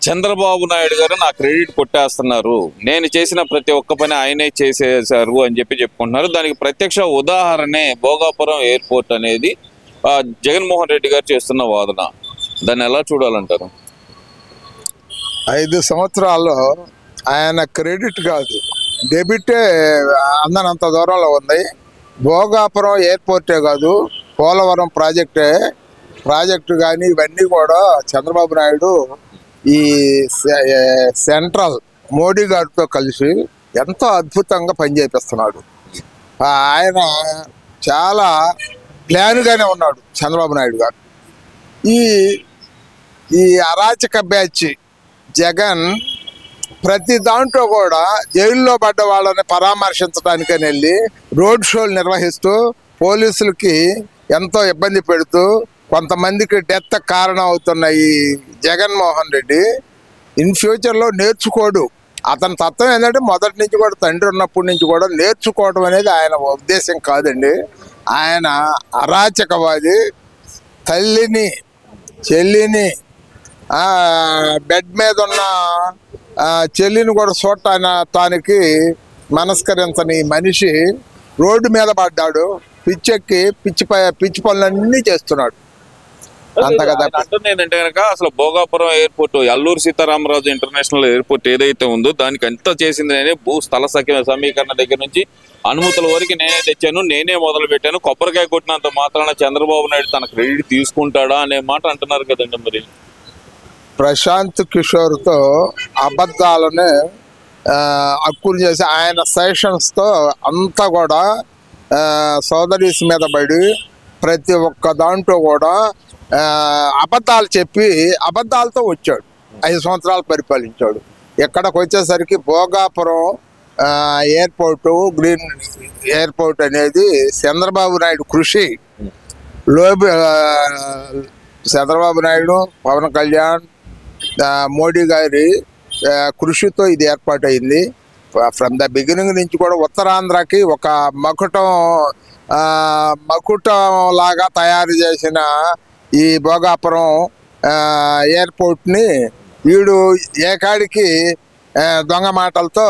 చంద్రబాబు నాయుడు గారు నా క్రెడిట్ కొట్టేస్తున్నారు, నేను చేసిన ప్రతి ఒక్క పని ఆయనే చేసేసారు అని చెప్పుకుంటున్నారు. దానికి ప్రత్యక్ష ఉదాహరణే భోగాపురం ఎయిర్పోర్ట్ అనేది జగన్మోహన్ రెడ్డి గారు చేస్తున్న వాదన. దాన్ని ఎలా చూడాలంటారు? 5 సంవత్సరాల్లో ఆయన క్రెడిట్ కాదు, డెబిటే అందనంత దూరంలో ఉంది. భోగాపురం ఎయిర్పోర్టే కాదు, పోలవరం ప్రాజెక్టు కానీ ఇవన్నీ కూడా చంద్రబాబు నాయుడు ఈ సెంట్రల్ మోడీ గారితో కలిసి ఎంతో అద్భుతంగా పనిచేపిస్తున్నాడు. ఆయన చాలా ప్లాన్గానే ఉన్నాడు చంద్రబాబు నాయుడు గారు. ఈ అరాచక బ్యాచ్ జగన్ ప్రతి దాంట్లో కూడా జైల్లో పడ్డ వాళ్ళని పరామర్శించడానికని వెళ్ళి రోడ్ షోలు నిర్వహిస్తూ పోలీసులకి ఎంతో ఇబ్బంది పెడుతూ కొంతమందికి డెత్ కారణం అవుతున్న ఈ జగన్మోహన్ రెడ్డి ఇన్ ఫ్యూచర్లో నేర్చుకోడు. అతని తత్వం ఏంటంటే మొదటి నుంచి కూడా, తండ్రి ఉన్నప్పటి నుంచి కూడా నేర్చుకోవడం అనేది ఆయన ఉద్దేశం కాదండి. ఆయన అరాచకవాది. తల్లిని చెల్లిని బెడ్ మీద ఉన్న చెల్లిని కూడా చూడటానికి మనస్కరించని మనిషి రోడ్డు మీద పడ్డాడు. పిచ్చెక్కి పిచ్చి పనులన్నీ చేస్తున్నాడు. ఏంటంటే కనుక అసలు Bhogapuram airport, Alluri Sitaramaraju international airport ఏదైతే ఉందో దానికి ఎంత చేసింది నేనే. భూ స్థల సమీకరణ దగ్గర నుంచి అనుమతుల వరకు నేనే తెచ్చాను, నేనే మొదలు పెట్టాను. కొబ్బరికాయ కొట్టినంత మాత్రాన చంద్రబాబు నాయుడు తన క్రెడిట్ తీసుకుంటాడా అనే మాట అంటున్నారు కదండి. మరి ప్రశాంత్ కిషోర్తో అబద్ధాలను అక్కులు చేసి ఆయన సెషన్స్తో అంతా కూడా సోదరీస్ మీద పడి ప్రతి ఒక్క దాంట్లో కూడా అబద్ధాలు చెప్పి అబద్ధాలతో వచ్చాడు. 5 సంవత్సరాలు పరిపాలించాడు. ఎక్కడికి వచ్చేసరికి భోగాపురం గ్రీన్ ఎయిర్పోర్ట్ అనేది చంద్రబాబు నాయుడు కృషి, చంద్రబాబు నాయుడు, పవన్ కళ్యాణ్, మోడీ గారి కృషితో ఇది ఏర్పాటైంది. ఫ్రమ్ ద బిగినింగ్ నుంచి కూడా ఉత్తరాంధ్రకి ఒక మకుటం లాగా తయారు చేసిన ఈ భోగాపురం ఎయిర్పోర్ట్ని వీడు ఏకాడికి దొంగ మాటలతో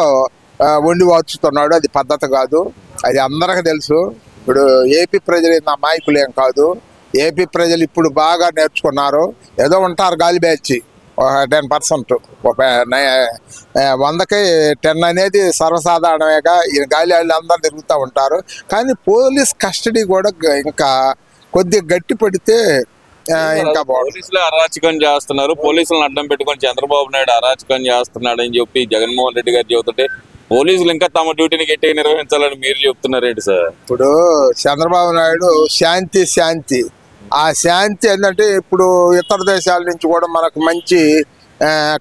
వండి వచ్చుతున్నాడు. అది పద్ధతి కాదు, అది అందరికీ తెలుసు. ఇప్పుడు ఏపీ ప్రజలు నా మాయకులు ఏం కాదు. ఏపీ ప్రజలు ఇప్పుడు బాగా నేర్చుకున్నారు. ఏదో ఉంటారు గాలి బ్యాచ్ 10%, 100కి 10 అనేది సర్వసాధారణమేగా. ఈ గాలి వాళ్ళు అందరూ తిరుగుతూ ఉంటారు. కానీ పోలీస్ కస్టడీ కూడా ఇంకా కొద్దిగా గట్టి పడితే ఇంకా పోలీసులు అరాచకం చేస్తున్నారు, పోలీసులను అడ్డం పెట్టుకొని చంద్రబాబు నాయుడు అరాచకం చేస్తున్నాడు అని చెప్పి జగన్మోహన్ రెడ్డి గారు చెబుతుంటే పోలీసులు ఇంకా తమ డ్యూటీని గట్టిగా నిర్వహించాలని మీరు చెప్తున్నారేంటి సార్? ఇప్పుడు చంద్రబాబు నాయుడు శాంతి ఆ శాంతి ఏంటంటే ఇప్పుడు ఇతర దేశాల నుంచి కూడా మనకు మంచి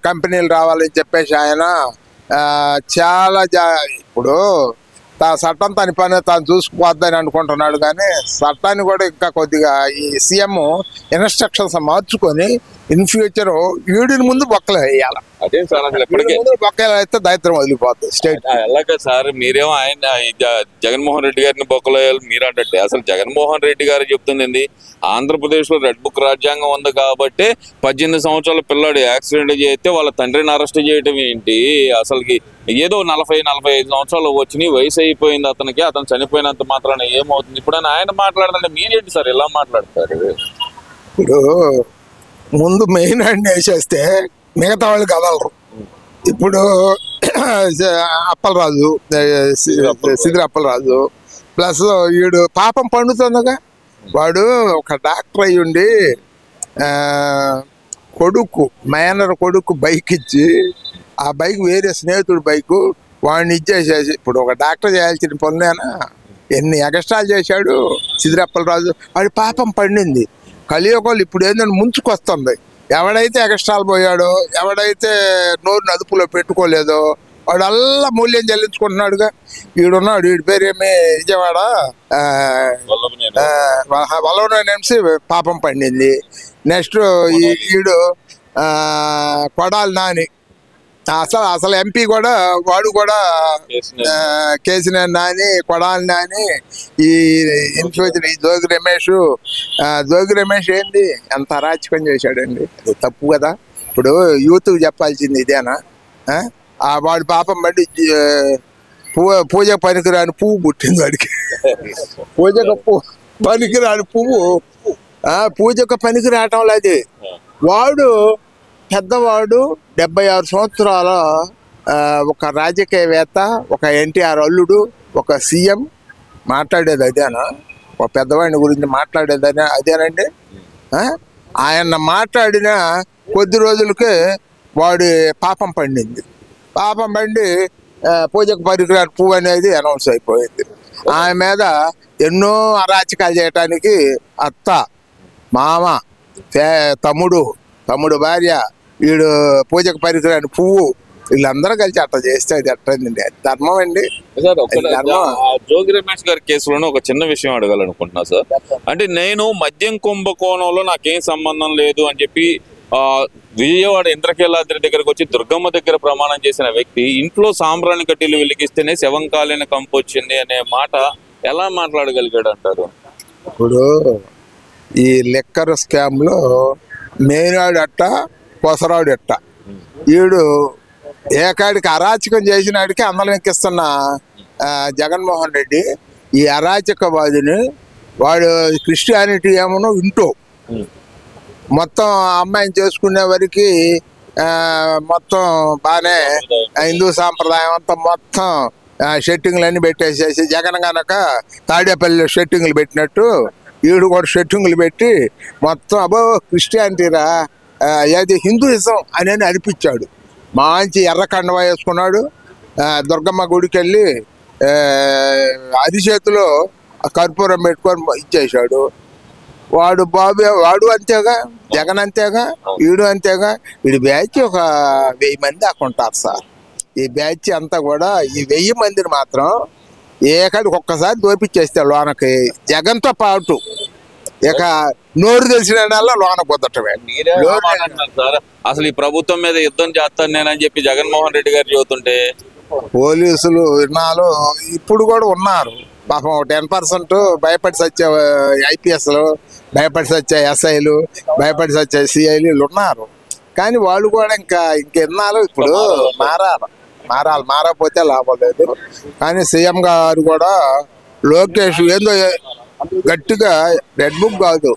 కంపెనీలు రావాలని చెప్పేసి ఆయన చాలా ఇప్పుడు చట్టం తన పని తాను చూసుకుపోద్దని అనుకుంటున్నాడు. కానీ చట్టాన్ని కూడా ఇంకా కొద్దిగా ఈ సీఎం ఇన్స్ట్రక్షన్స్ మార్చుకొని ఇన్ ఫ్యూచర్ వీడిని ముందు బొక్కలు వేయాలి. అదే సార్, అసలు ఎప్పటికీ బొక్కలు అయితే దరిద్రం వదిలిపోతుంది స్టేట్. అలాగే సార్, మీరేమో ఆయన జగన్మోహన్ రెడ్డి గారిని బొక్కలు వేయాలి మీరు అంటే, అసలు జగన్మోహన్ రెడ్డి గారు చెప్తుంది ఆంధ్రప్రదేశ్ లో రెడ్ బుక్ రాజ్యాంగం ఉంది కాబట్టి 18 సంవత్సరాల పిల్లాడు యాక్సిడెంట్ చేస్తే వాళ్ళ తండ్రిని అరెస్ట్ చేయటం ఏంటి? అసలుకి ఏదో 40-45 సంవత్సరాలు వచ్చినాయి, వయసు అయిపోయింది అతనికి, అతను చనిపోయినంత మాత్రాన ఏమవుతుంది? ఇప్పుడు ఆయన మాట్లాడుతుంటే మీరేంటి సార్ ఇలా మాట్లాడతారు? ఇప్పుడు ముందు మెయిన్ హ్యాండ్ వేసేస్తే మిగతా వాళ్ళు కదలరు. ఇప్పుడు అప్పలరాజు, సిద్ధిర అప్పలరాజు ప్లస్ వీడు పాపం పండుతుందిగా. వాడు ఒక డాక్టర్ అయ్యుండి మేనర్ కొడుకు బైక్ ఇచ్చి, ఆ బైక్ వేరే స్నేహితుడు బైకు వాడిని ఇచ్చేసేసి, ఇప్పుడు ఒక డాక్టర్ చేయాల్సిన పనులేనా? ఎన్ని ఎగస్ట్రాలు చేశాడు సిద్ధిర అప్పలరాజు. వాడి పాపం పండింది. కలియుగంలో ఇప్పుడు ఏంటంటే ముంచుకొస్తుంది. ఎవడైతే ఎగస్ట్రాలు పోయాడో, ఎవడైతే నోరు అదుపులో పెట్టుకోలేదో వాడల్లా మూల్యం చెల్లించుకుంటున్నాడుగా. వీడున్నాడు, వీడి పేరేమి విజయవాడ వల్లభనేని ఎంసీ పాపం పండింది. నెక్స్ట్ వీడు కొడాలి నాని, అసలు ఎంపీ కూడా వాడు కూడా కేసీఆర్ నాని, కొడాలి నాని, ఈ ఇన్ఫ్యూజన్ ఈ జోగి రమేష్ ఏంటి ఎంత అరాచకం చేశాడండి. తప్పు కదా. ఇప్పుడు యూత్ చెప్పాల్సింది ఇదేనా? ఆ? ఆ వాడు పాపం బట్టి పూజకు పనికిరాని పువ్వు పుట్టింది వాడికి. పనికిరాని పువ్వు పూజకు పనికి రావటం లేదు. వాడు పెద్దవాడు 76 సంవత్సరాల ఒక రాజకీయవేత్త, ఒక ఎన్టీఆర్ అల్లుడు, ఒక సీఎం మాట్లాడేది అదేనా? ఒక పెద్దవాడిని గురించి మాట్లాడేది అదేనండి? ఆయన మాట్లాడిన కొద్ది రోజులకే వాడి పాపం పండింది. పాపం పండి పూజకు పనికిరాని పువ్వు అనేది అనౌన్స్ అయిపోయింది. ఆమె మీద ఎన్నో అరాచకాలు చేయటానికి అత్త, మామ, తమ్ముడు భార్య, వీడు పూజకు పనికిరాని పువ్వు, వీళ్ళందరూ కలిసి అట్లా చేస్తే అది ఎట్టండి? ధర్మం అండి? సార్ జోగి రమేష్ గారి కేసులోనే ఒక చిన్న విషయం అడగాలనుకుంటున్నా సార్. అంటే నేను మద్యం కుంభకోణంలో నాకేం సంబంధం లేదు అని చెప్పి విజయవాడ ఇంద్రకీలాద్రి దగ్గరకు వచ్చి దుర్గమ్మ దగ్గర ప్రమాణం చేసిన వ్యక్తి ఇంట్లో సాంబ్రాణి కడ్డీలు వెలిగిస్తేనే శవం కాలిన కంపు వచ్చింది అనే మాట ఎలా మాట్లాడగలిగాడు అంటారు? ఇప్పుడు ఈ లిక్కర్ స్కామ్ లో మేనాడు అట్ట, కొసరాడు ఎట్ట, వీడు ఏకాడికి అరాచకం చేసినాడికి అందరం ఎక్కిస్తున్న జగన్మోహన్ రెడ్డి ఈ అరాచకవాదిని వాడు క్రిస్టియానిటీ ఏమో వింటూ మొత్తం అమ్మాయిని చేసుకునే వరకు మొత్తం బాగానే హిందూ సాంప్రదాయం అంతా మొత్తం షెట్టింగ్లు అన్ని పెట్టేసేసి జగన్ గనక తాడేపల్లి షెట్టింగ్లు పెట్టినట్టు వీడు కూడా షెట్టింగ్లు పెట్టి మొత్తం అబో క్రిస్టియానిటీరా ఏది హిందూయిజం అని అనిపించాడు. మంచి ఎర్ర కండవ వేసుకున్నాడు. దుర్గమ్మ గుడికి వెళ్ళి అరిచేతిలో కర్పూరం పెట్టుకొని ఇచ్చేసాడు. వాడు అంతేగా, జగన్ అంతేగా, వీడు అంతేగా. వీడి బ్యాచ్ ఒక 1000 మంది దాకా ఉంటారు సార్. ఈ బ్యాచ్ అంతా కూడా ఈ 1000 మందిని మాత్రం ఏకాడికి ఒక్కసారి దోపిచ్చేస్తే లోనకి జగన్తో పాటు ఇక నోరు తెలిసిన లోన కుదటమే. సార్ అసలు ఈ ప్రభుత్వం మీద యుద్ధం చేస్తాను నేనని చెప్పి జగన్మోహన్ రెడ్డి గారు చెబుతుంటే పోలీసులు విన్నాలు ఇప్పుడు కూడా ఉన్నారు పాపం. 10% భయపడి సచ్చే ఐపీఎస్లు, భయపడి సచ్చే ఎస్ఐలు, భయపడి సచ్చే సిఐలు ఉన్నారు. కానీ వాళ్ళు కూడా ఇంకెన్నాళ్ళు ఇప్పుడు మారకపోతే లాభం లేదు. కానీ సీఎం గారు కూడా లోకేష్ ఏందో గట్టిగా రెడ్ బుక్ కాదు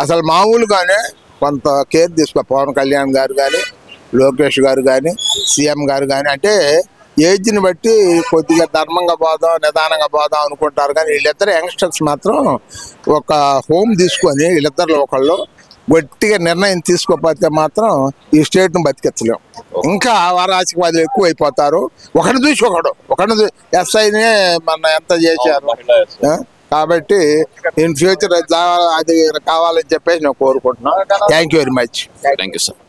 అసలు మామూలుగానే కొంత కేర్ తీసుకో. పవన్ కళ్యాణ్ గారు కానీ, లోకేష్ గారు కానీ, సీఎం గారు కానీ అంటే ఏజ్ని బట్టి కొద్దిగా ధర్మంగా పోదాం, నిదానంగా పోదాం అనుకుంటారు. కానీ వీళ్ళిద్దరు యంగ్స్టర్స్ మాత్రం ఒక హోమ్ తీసుకొని వీళ్ళిద్దరు ఒకళ్ళు గట్టిగా నిర్ణయం తీసుకోకపోతే మాత్రం ఈ స్టేట్ను బతికించలేం. ఇంకా అరాచకవాదులు ఎక్కువ అయిపోతారు. ఒకరిని చూసి ఒకరిని ఎస్ఐనే మన ఎంత చేశారు. కాబట్టి ఇన్ ఫ్యూచర్ అది కావాలని చెప్పేసి నేను కోరుకుంటున్నాను. Thank you very much. Thank you sir.